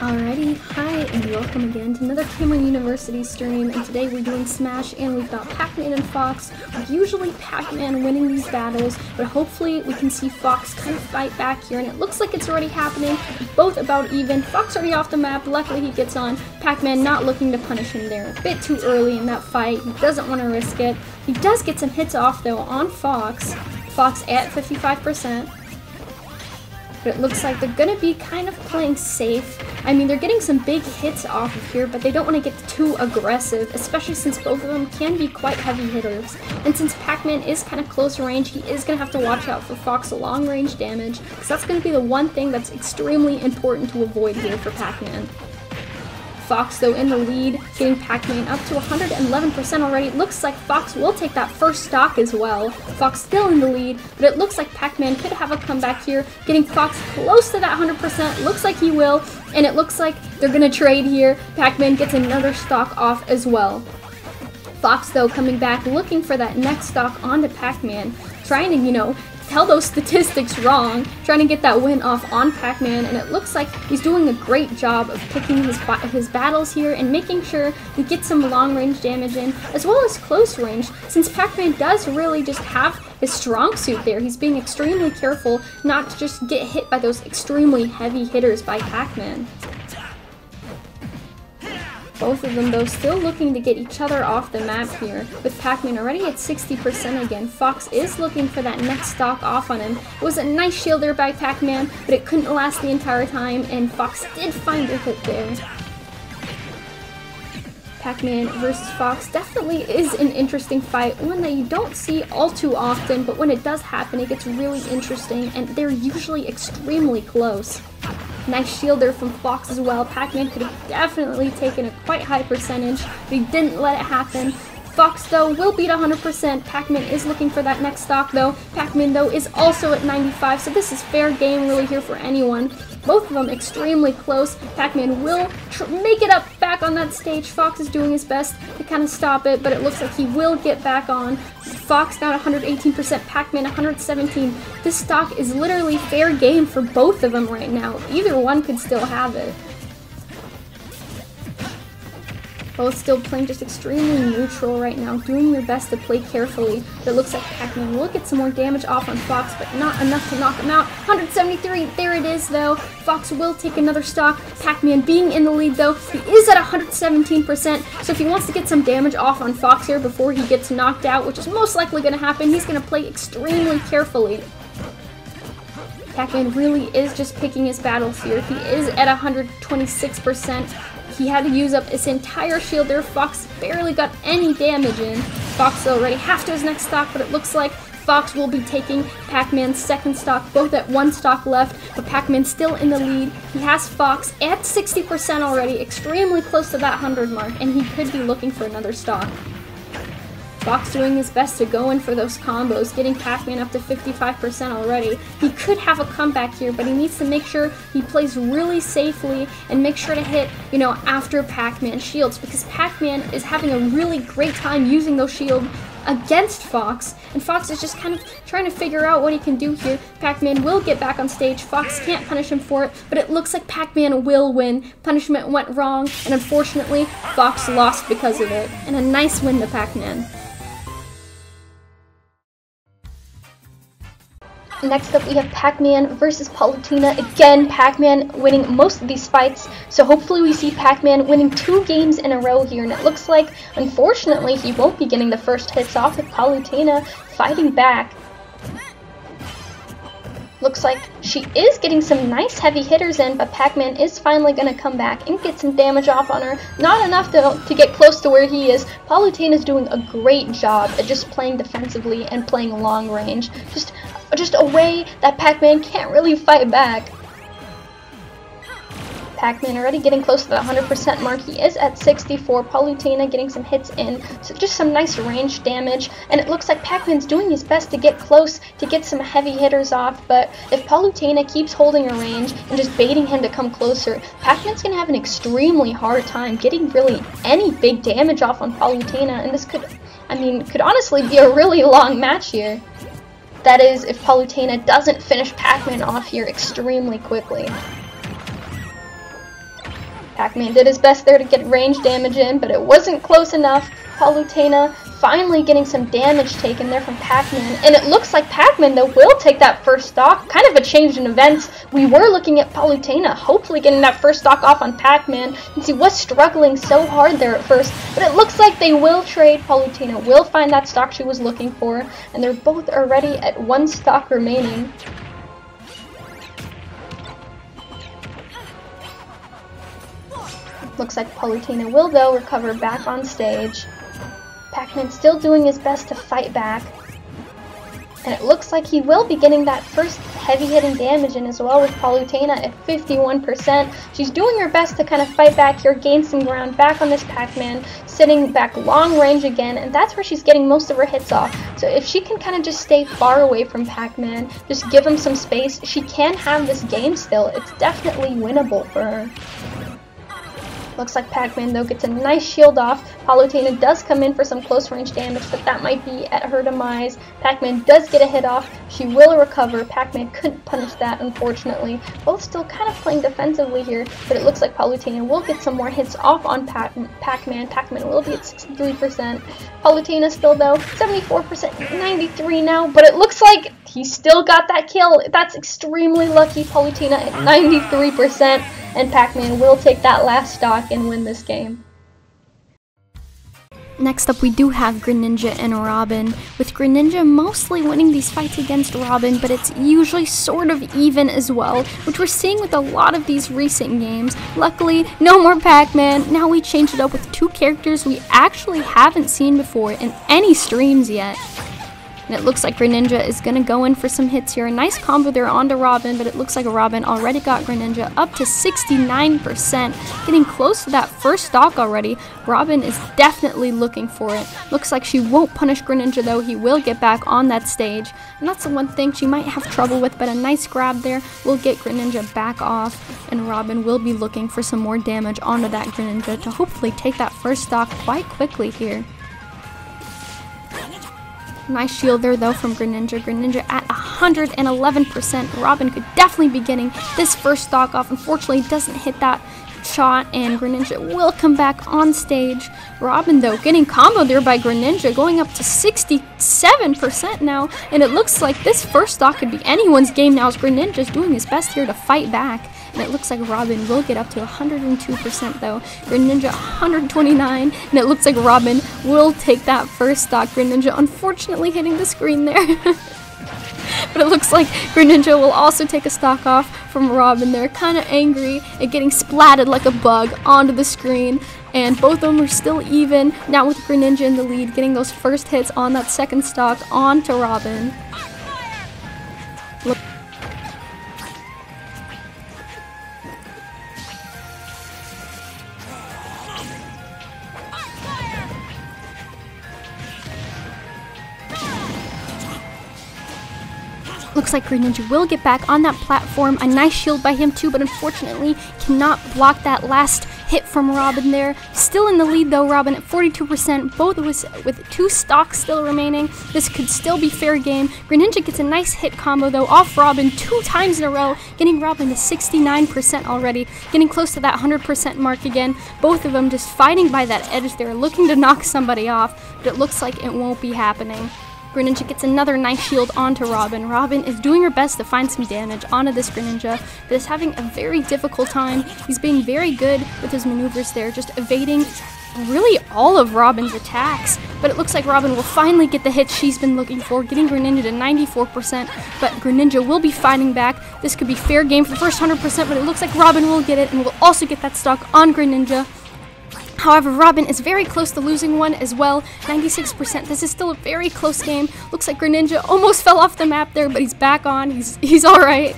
Alrighty, hi and welcome again to another PacMan University stream, and today we're doing Smash and we've got PacMan and Fox. Usually PacMan winning these battles, but hopefully we can see Fox kind of fight back here, and it looks like it's already happening. Both about even. Fox already off the map, luckily he gets on. PacMan not looking to punish him there. A bit too early in that fight, he doesn't want to risk it. He does get some hits off though on Fox. Fox at 55%. But it looks like they're going to be kind of playing safe. I mean, they're getting some big hits off of here, but they don't want to get too aggressive, especially since both of them can be quite heavy hitters. And since PacMan is kind of close range, he is going to have to watch out for Fox long range damage, because that's going to be the one thing that's extremely important to avoid here for PacMan. Fox, though, in the lead, getting PacMan up to 111% already. It looks like Fox will take that first stock as well. Fox still in the lead, but it looks like PacMan could have a comeback here, getting Fox close to that 100%. Looks like he will, and it looks like they're going to trade here. PacMan gets another stock off as well. Fox, though, coming back, looking for that next stock onto PacMan, trying to, tell those statistics wrong, trying to get that win off on PacMan, and it looks like he's doing a great job of picking his battles here and making sure he gets some long-range damage in, as well as close range, since PacMan does really just have his strong suit there. He's being extremely careful not to just get hit by those extremely heavy hitters by PacMan. Both of them, though, still looking to get each other off the map here, with PacMan already at 60% again. Fox is looking for that next stock off on him. It was a nice shield there by PacMan, but it couldn't last the entire time, and Fox did find a hit there. PacMan versus Fox definitely is an interesting fight, one that you don't see all too often, but when it does happen, it gets really interesting, and they're usually extremely close. Nice shield there from Fox as well. PacMan could have definitely taken a quite high percentage, but he didn't let it happen. Fox, though, will beat 100%. PacMan is looking for that next stock, though. PacMan, though, is also at 95, so this is fair game really here for anyone. Both of them extremely close. PacMan will make it up back on that stage. Fox is doing his best to kind of stop it, but it looks like he will get back on. Fox now at 118%, PacMan 117. This stock is literally fair game for both of them right now. Either one could still have it. Both still playing just extremely neutral right now, doing their best to play carefully. But it looks like PacMan will get some more damage off on Fox, but not enough to knock him out. 173, there it is though. Fox will take another stock. PacMan being in the lead though, he is at 117%, so if he wants to get some damage off on Fox here before he gets knocked out, which is most likely going to happen, he's going to play extremely carefully. PacMan really is just picking his battles here. He is at 126%. He had to use up his entire shield there. Fox barely got any damage in. Fox already half to his next stock, but it looks like Fox will be taking PacMan's second stock, both at one stock left, but PacMan's still in the lead. He has Fox at 60% already, extremely close to that 100 mark, and he could be looking for another stock. Fox doing his best to go in for those combos, getting PacMan up to 55% already. He could have a comeback here, but he needs to make sure he plays really safely and make sure to hit, after PacMan shields, because PacMan is having a really great time using those shields against Fox, and Fox is just kind of trying to figure out what he can do here. PacMan will get back on stage. Fox can't punish him for it, but it looks like PacMan will win. Punishment went wrong, and unfortunately, Fox lost because of it. And a nice win to PacMan. Next up, we have PacMan versus Palutena. Again, PacMan winning most of these fights, so hopefully we see PacMan winning 2 games in a row here, and it looks like, unfortunately, he won't be getting the first hits off with Palutena fighting back. Looks like she is getting some nice heavy hitters in, but PacMan is finally going to come back and get some damage off on her. Not enough to get close to where he is. Palutena is doing a great job at just playing defensively and playing long range. Just a way that PacMan can't really fight back. PacMan already getting close to the 100% mark. He is at 64. Palutena getting some hits in, so just some nice range damage, and it looks like PacMan's doing his best to get close, to get some heavy hitters off, but if Palutena keeps holding her range and just baiting him to come closer, PacMan's going to have an extremely hard time getting really any big damage off on Palutena, and this could honestly be a really long match here. That is, if Palutena doesn't finish PacMan off here extremely quickly. Pac-Man did his best there to get range damage in, but it wasn't close enough. Palutena finally getting some damage taken there from Pac-Man, and it looks like Pac-Man though will take that first stock. Kind of a change in events. We were looking at Palutena hopefully getting that first stock off on Pac-Man, since he was struggling so hard there at first, but it looks like they will trade. Palutena will find that stock she was looking for, and they're both already at 1 stock remaining. Looks like Palutena will though recover back on stage. Pac-Man still doing his best to fight back. And it looks like he will be getting that first heavy hitting damage in as well with Palutena at 51%. She's doing her best to kind of fight back here, gain some ground back on this Pac-Man, sitting back long range again, and that's where she's getting most of her hits off. So if she can kind of just stay far away from Pac-Man, just give him some space, she can have this game still. It's definitely winnable for her. Looks like Pac-Man though gets a nice shield off. Palutena does come in for some close range damage, but that might be at her demise. Pac-Man does get a hit off. She will recover. Pac-Man couldn't punish that, unfortunately. Both still kind of playing defensively here, but it looks like Palutena will get some more hits off on Pac-Man. Pac-Man will be at 63%. Palutena still though, 74%, 93 now, but it looks like he still got that kill. That's extremely lucky. Palutena at 93%. And Pac-Man will take that last stock and win this game. Next up we do have Greninja and Robin, with Greninja mostly winning these fights against Robin, but it's usually sort of even as well, which we're seeing with a lot of these recent games. Luckily, no more Pac-Man. Now we changed it up with 2 characters we actually haven't seen before in any streams yet. And it looks like Greninja is going to go in for some hits here. A nice combo there onto Robin, but it looks like Robin already got Greninja up to 69%. Getting close to that first stock already. Robin is definitely looking for it. Looks like she won't punish Greninja though. He will get back on that stage. And that's the one thing she might have trouble with, but a nice grab there will get Greninja back off. And Robin will be looking for some more damage onto that Greninja to hopefully take that first stock quite quickly here. Nice shield there though from Greninja. Greninja at 111%. Robin could definitely be getting this first stock off. Unfortunately, doesn't hit that shot, and Greninja will come back on stage. Robin though getting comboed there by Greninja, going up to 67% now, and it looks like this first stock could be anyone's game now as Greninja's doing his best here to fight back. And it looks like Robin will get up to 102% though. Greninja 129, and it looks like Robin will take that first stock. Greninja unfortunately hitting the screen there. But it looks like Greninja will also take a stock off from Robin there, kind of angry and getting splatted like a bug onto the screen. And both of them are still even, now with Greninja in the lead, getting those first hits on that second stock onto Robin. Looks like Greninja will get back on that platform. A nice shield by him too, but unfortunately cannot block that last hit from Robin there. Still in the lead though, Robin at 42%, both of us with 2 stocks still remaining. This could still be fair game. Greninja gets a nice hit combo though off Robin 2 times in a row, getting Robin to 69% already, getting close to that 100% mark again. Both of them just fighting by that edge there, looking to knock somebody off, but it looks like it won't be happening. Greninja gets another nice shield onto Robin. Robin is doing her best to find some damage onto this Greninja, but is having a very difficult time. He's being very good with his maneuvers there, just evading really all of Robin's attacks. But it looks like Robin will finally get the hit she's been looking for, getting Greninja to 94%, but Greninja will be fighting back. This could be fair game for the first 100%, but it looks like Robin will get it and will also get that stock on Greninja. However, Robin is very close to losing one as well, 96%. This is still a very close game. Looks like Greninja almost fell off the map there, but he's back on. He's alright.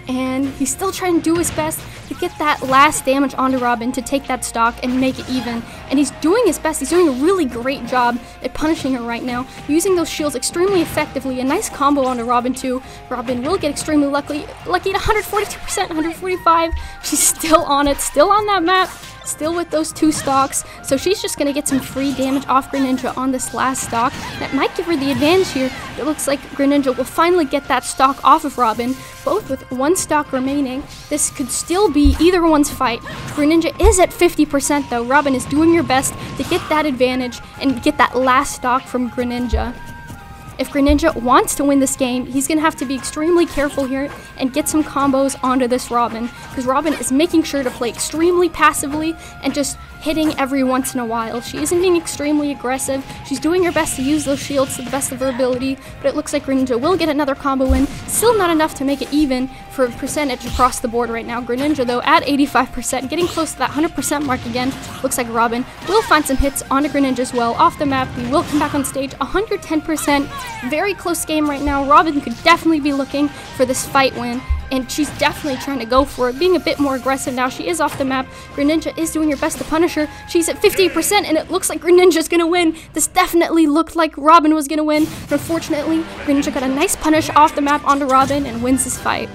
And he's still trying to do his best to get that last damage onto Robin to take that stock and make it even. And he's doing his best. He's doing a really great job at punishing her right now, using those shields extremely effectively. A nice combo onto Robin too. Robin will get extremely lucky at 142%, 145. She's still on it, still on that map. still with those 2 stocks, so she's just going to get some free damage off Greninja on this last stock. That might give her the advantage here. It looks like Greninja will finally get that stock off of Robin, both with 1 stock remaining. This could still be either one's fight. Greninja is at 50% though. Robin is doing her best to get that advantage and get that last stock from Greninja. If Greninja wants to win this game, he's going to have to be extremely careful here and get some combos onto this Robin, because Robin is making sure to play extremely passively and just hitting every once in a while. She isn't being extremely aggressive. She's doing her best to use those shields to the best of her ability, but it looks like Greninja will get another combo win. Still not enough to make it even for percentage across the board right now. Greninja, though, at 85%, getting close to that 100% mark again. Looks like Robin will find some hits onto Greninja as well. Off the map, he will come back on stage, 110%. Very close game right now. Robin could definitely be looking for this fight win, and she's definitely trying to go for it, being a bit more aggressive now. She is off the map. Greninja is doing her best to punish her. She's at 50%, and it looks like Greninja's gonna win. This definitely looked like Robin was gonna win, but unfortunately, Greninja got a nice punish off the map onto Robin and wins this fight.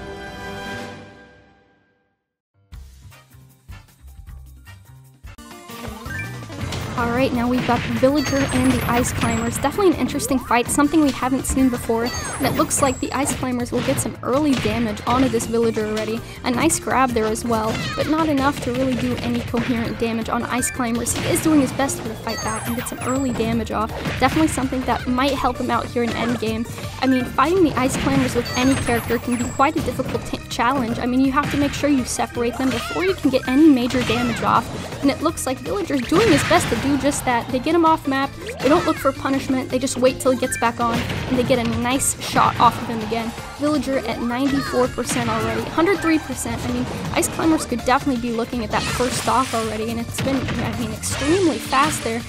Alright, now we've got the Villager and the Ice Climbers. Definitely an interesting fight, something we haven't seen before, and it looks like the Ice Climbers will get some early damage onto this Villager already. A nice grab there as well, but not enough to really do any coherent damage on Ice Climbers. He is doing his best to fight back and get some early damage off. Definitely something that might help him out here in endgame. I mean, fighting the Ice Climbers with any character can be quite a difficult challenge. I mean, you have to make sure you separate them before you can get any major damage off, and it looks like Villager's doing his best to do just that. They get him off map, they don't look for punishment, they just wait till he gets back on, and they get a nice shot off of him again. Villager at 94% already, 103%. I mean, Ice Climbers could definitely be looking at that first stock already, and it's been, I mean, extremely fast there.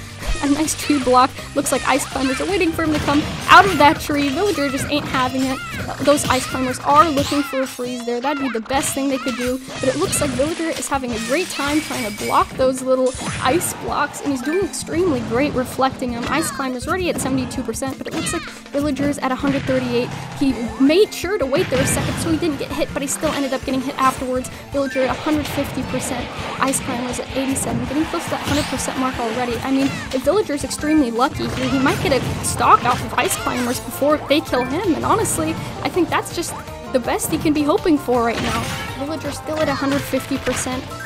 A nice tree block. Looks like Ice Climbers are waiting for him to come out of that tree. Villager just ain't having it. Those Ice Climbers are looking for a freeze there. That'd be the best thing they could do. But it looks like Villager is having a great time trying to block those little ice blocks, and he's doing extremely great reflecting them. Ice Climbers already at 72%, but it looks like Villager's at 138. He made sure to wait there a second so he didn't get hit, but he still ended up getting hit afterwards. Villager at 150%. Ice Climbers at 87, getting close to that 100% mark already. I mean, if Villager's extremely lucky here, he might get a stock off of Ice Climbers before they kill him, and honestly, I think that's just the best he can be hoping for right now. Villager's still at 150%,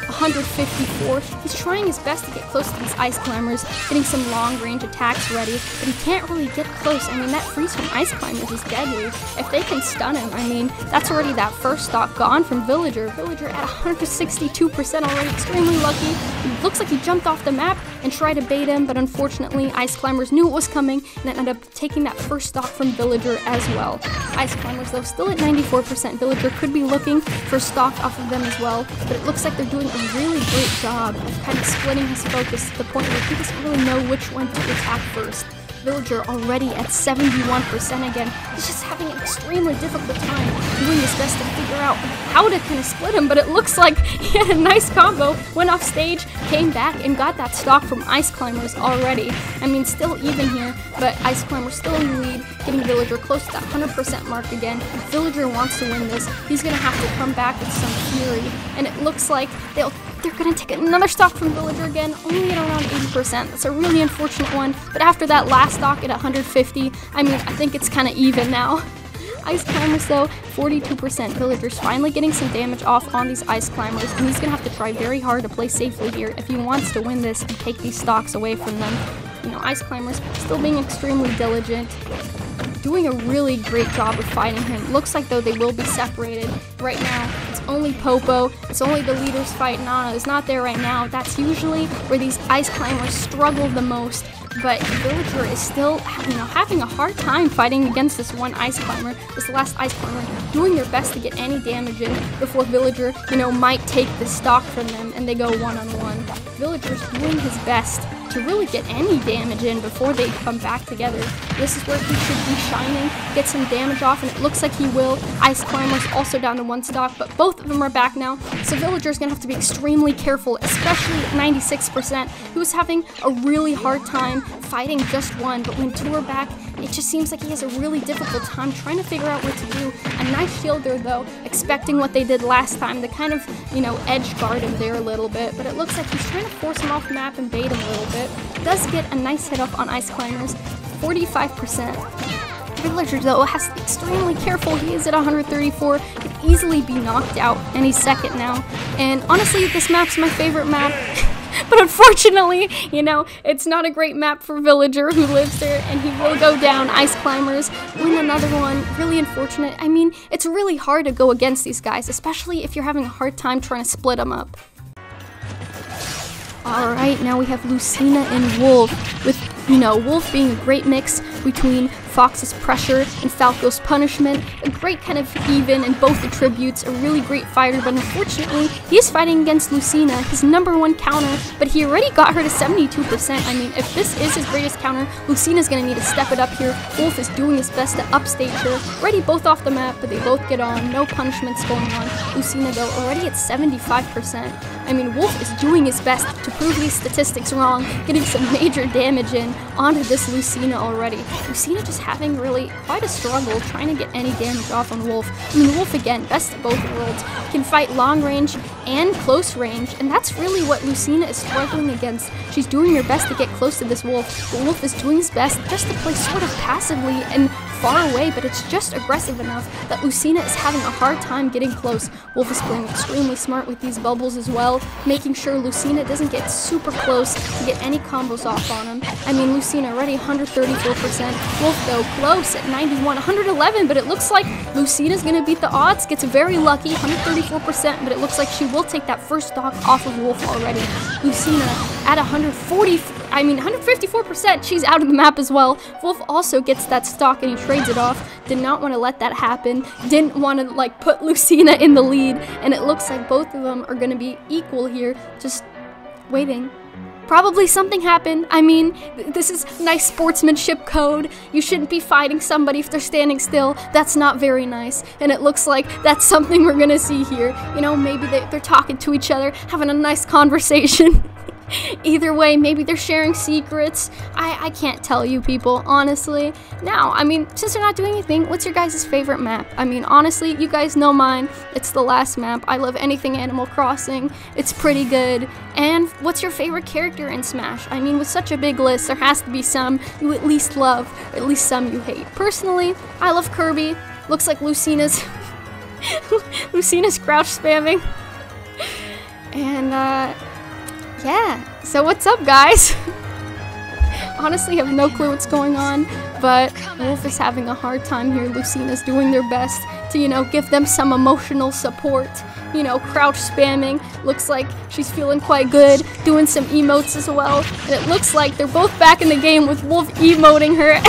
154. He's trying his best to get close to these Ice Climbers, getting some long range attacks ready, but he can't really get close. I mean, that freeze from Ice Climbers is deadly. If they can stun him, I mean, that's already that first stock gone from Villager. Villager at 162% already, extremely lucky. It looks like he jumped off the map and tried to bait him, but unfortunately, Ice Climbers knew it was coming and ended up taking that first stock from Villager as well. Ice Climbers, though, still at 94%. Villager could be looking for stock off of them as well, but it looks like they're doing a really great job of kind of splitting his focus to the point where he doesn't really know which one to attack first. Villager already at 71% again. He's just having an extremely difficult time doing his best to figure out how to kind of split him, but it looks like he had a nice combo, went off stage, came back, and got that stock from Ice Climbers already. I mean, still even here, but Ice Climbers still in the lead, getting Villager close to that 100% mark again. If Villager wants to win this, he's going to have to come back with some fury, and it looks like they're going to take another stock from Villager again, only at around 80%. That's a really unfortunate one, but after that last stock at 150, I mean, I think it's kind of even now. Ice Climbers, though, 42%. Villager's finally getting some damage off on these Ice Climbers, and he's going to have to try very hard to play safely here if he wants to win this and take these stocks away from them. You know, Ice Climbers still being extremely diligent, doing a really great job of fighting him. Looks like, though, they will be separated. Right now, it's only Popo, it's only the leaders fight. Nana is not there right now. That's usually where these Ice Climbers struggle the most. But Villager is still, having a hard time fighting against this one Ice Climber, this last Ice Climber, doing their best to get any damage in before Villager, might take the stock from them and they go one-on-one. Villager's doing his best to really get any damage in before they come back together. This is where he should be shining, get some damage off, and it looks like he will. Ice Climber's also down to one stock, but both of them are back now, so Villager's gonna have to be extremely careful, especially at 96%. He was having a really hard time fighting just one, but when two are back, it just seems like he has a really difficult time trying to figure out what to do. A nice shield there though, expecting what they did last time, to kind of, you know, edge guard him there a little bit, but it looks like he's trying to force him off the map and bait him a little bit. Does get a nice hit off on Ice Climbers, 45%. Villager though has to be extremely careful. He is at 134, could easily be knocked out any second now. And honestly, this map's my favorite map. But unfortunately, you know, it's not a great map for Villager who lives there, and he will go down. Ice Climbers win another one. Really unfortunate. I mean, it's really hard to go against these guys, especially if you're having a hard time trying to split them up. Alright, now we have Lucina and Wolf, with, you know, Wolf being a great mix between Fox's pressure and Falco's punishment. A great kind of even in both attributes, a really great fighter, but unfortunately, he is fighting against Lucina, his #1 counter, but he already got her to 72%. I mean, if this is his greatest counter, Lucina's gonna need to step it up here. Wolf is doing his best to upstage her. Already both off the map, but they both get on, no punishments going on. Lucina though, already at 75%. I mean, Wolf is doing his best to prove these statistics wrong, getting some major damage in onto this Lucina already. Lucina just having really quite a struggle trying to get any damage off on Wolf. I mean, Wolf again, best of both worlds, can fight long range and close range, and that's really what Lucina is struggling against. She's doing her best to get close to this Wolf, but Wolf is doing his best just to play sort of passively and far away, but it's just aggressive enough that Lucina is having a hard time getting close. Wolf is playing extremely smart with these bubbles as well, making sure Lucina doesn't get super close to get any combos off on him. I mean, Lucina already 134%. Wolf though close at 91, 111, but it looks like Lucina's gonna beat the odds. Gets very lucky, 134%, but it looks like she will take that first stock off of Wolf already. Lucina at 154%, she's out of the map as well. Wolf also gets that stock and he trades it off. Did not want to let that happen. Didn't want to like put Lucina in the lead, and it looks like both of them are going to be equal here, just waiting. Probably something happened. I mean, this is nice sportsmanship code. You shouldn't be fighting somebody if they're standing still. That's not very nice. And it looks like that's something we're gonna see here. You know, maybe they're talking to each other, having a nice conversation. Either way, maybe they're sharing secrets. I can't tell you people, honestly. Now, I mean, since they're not doing anything, what's your guys' favorite map? I mean, honestly, you guys know mine. It's the last map. I love anything Animal Crossing. It's pretty good. And what's your favorite character in Smash? I mean, with such a big list, there has to be some you at least love, or at least some you hate. Personally, I love Kirby. Looks like Lucina's Lucina's crouch spamming. And yeah, so what's up, guys? Honestly, I have no clue what's going on, but Wolf is having a hard time here. Lucina's doing their best to, you know, give them some emotional support. You know, crouch spamming. Looks like she's feeling quite good, doing some emotes as well. And it looks like they're both back in the game with Wolf emoting her.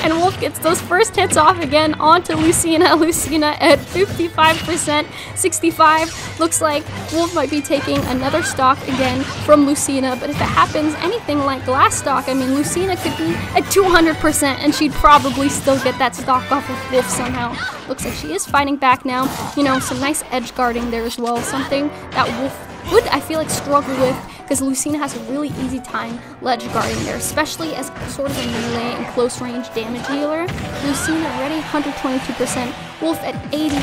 And Wolf gets those first hits off again onto Lucina. Lucina at 55%, 65. Looks like Wolf might be taking another stock again from Lucina, but if it happens anything like last stock, I mean, Lucina could be at 200% and she'd probably still get that stock off of Wolf somehow. Looks like she is fighting back now. You know, some nice edge guarding there as well, something that Wolf would, I feel like, struggle with, because Lucina has a really easy time ledge guarding there, especially as sort of a melee and close range damage healer. Lucina already 122%, Wolf at 80.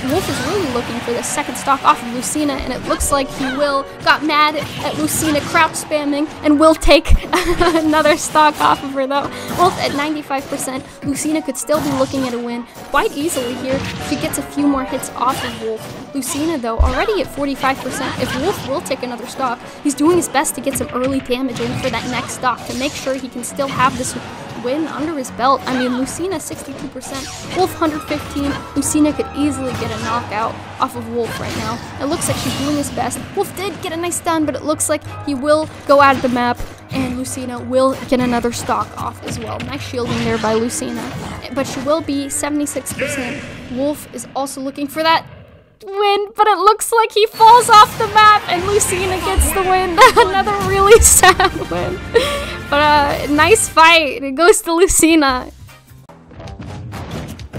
Wolf is really looking for the second stock off of Lucina, and it looks like he will. Got mad at Lucina crouch spamming and will take another stock off of her though. Wolf at 95%. Lucina could still be looking at a win quite easily here if she gets a few more hits off of Wolf. Lucina though already at 45%. If Wolf will take another stock, he's doing his best to get some early damage in for that next stock to make sure he can still have this win under his belt. I mean, Lucina 62%, Wolf 115. Lucina could easily get a knockout off of Wolf right now. It looks like she's doing his best. Wolf did get a nice stun, but it looks like he will go out of the map, and Lucina will get another stock off as well. Nice shielding there by Lucina, but she will be 76%. Wolf is also looking for that win, but it looks like he falls off the map and Lucina gets the win. Another really sad win. But nice fight. It goes to Lucina.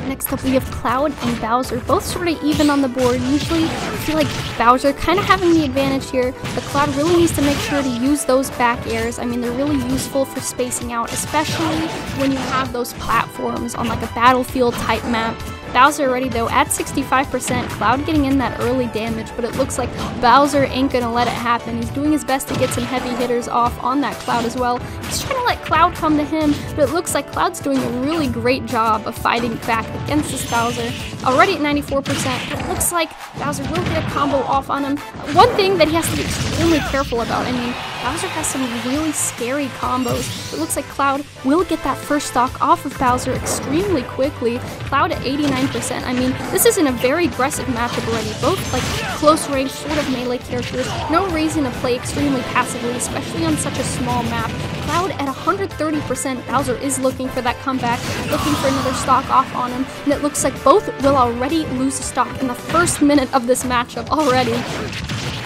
Next up, we have Cloud and Bowser, both sort of even on the board. Usually, I feel like Bowser kind of having the advantage here, but Cloud really needs to make sure to use those back airs. I mean, they're really useful for spacing out, especially when you have those platforms on like a battlefield type map. Bowser already though at 65%, Cloud getting in that early damage, but it looks like Bowser ain't gonna let it happen. He's doing his best to get some heavy hitters off on that Cloud as well. He's trying to let Cloud come to him, but it looks like Cloud's doing a really great job of fighting back against this Bowser. Already at 94%, but it looks like Bowser will get a combo off on him. One thing that he has to be extremely careful about, I mean, Bowser has some really scary combos. It looks like Cloud will get that first stock off of Bowser extremely quickly. Cloud at 89%. I mean, this isn't a very aggressive matchup already. Both like close range sort of melee characters. No reason to play extremely passively, especially on such a small map. Cloud at 130%. Bowser is looking for that comeback, looking for another stock off on him, and it looks like both will already lose a stock in the first minute of this matchup already.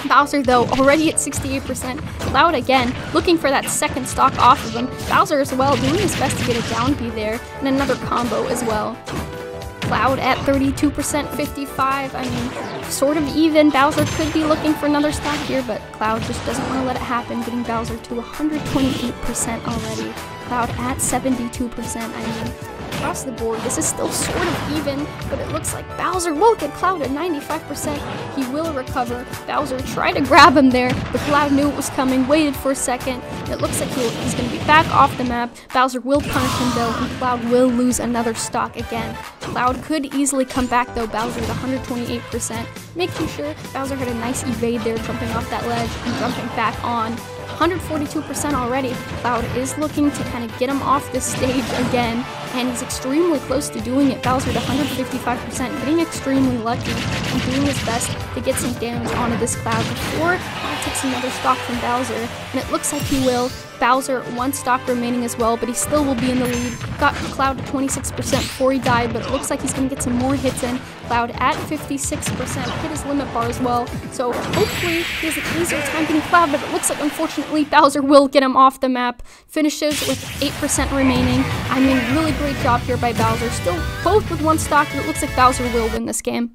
Bowser though already at 68%. Cloud again looking for that second stock off of him. Bowser as well doing his best to get a down B there and another combo as well. Cloud at 32%, 55. I mean, sort of even. Bowser could be looking for another stock here, but Cloud just doesn't want to let it happen, getting Bowser to 128% already. Cloud at 72%. I mean, across the board, this is still sort of even, but it looks like Bowser will get Cloud at 95%. He will recover. Bowser tried to grab him there, but Cloud knew it was coming, waited for a second. It looks like he's going to be back off the map. Bowser will punish him though, and Cloud will lose another stock again. Cloud could easily come back though, Bowser at 128%, making sure Bowser had a nice evade there, jumping off that ledge and jumping back on. 142% already. Cloud is looking to kind of get him off this stage again, and he's extremely close to doing it. Bowser at 155%, getting extremely lucky and doing his best to get some damage onto this Cloud before he takes another stock from Bowser, and it looks like he will. Bowser, one stock remaining as well, but he still will be in the lead. Got Cloud to 26% before he died, but it looks like he's going to get some more hits in. Cloud at 56%, hit his limit bar as well, so hopefully he has an easier time getting Cloud, but it looks like unfortunately Bowser will get him off the map. Finishes with 8% remaining. I mean, really great job here by Bowser. Still both with one stock, but it looks like Bowser will win this game.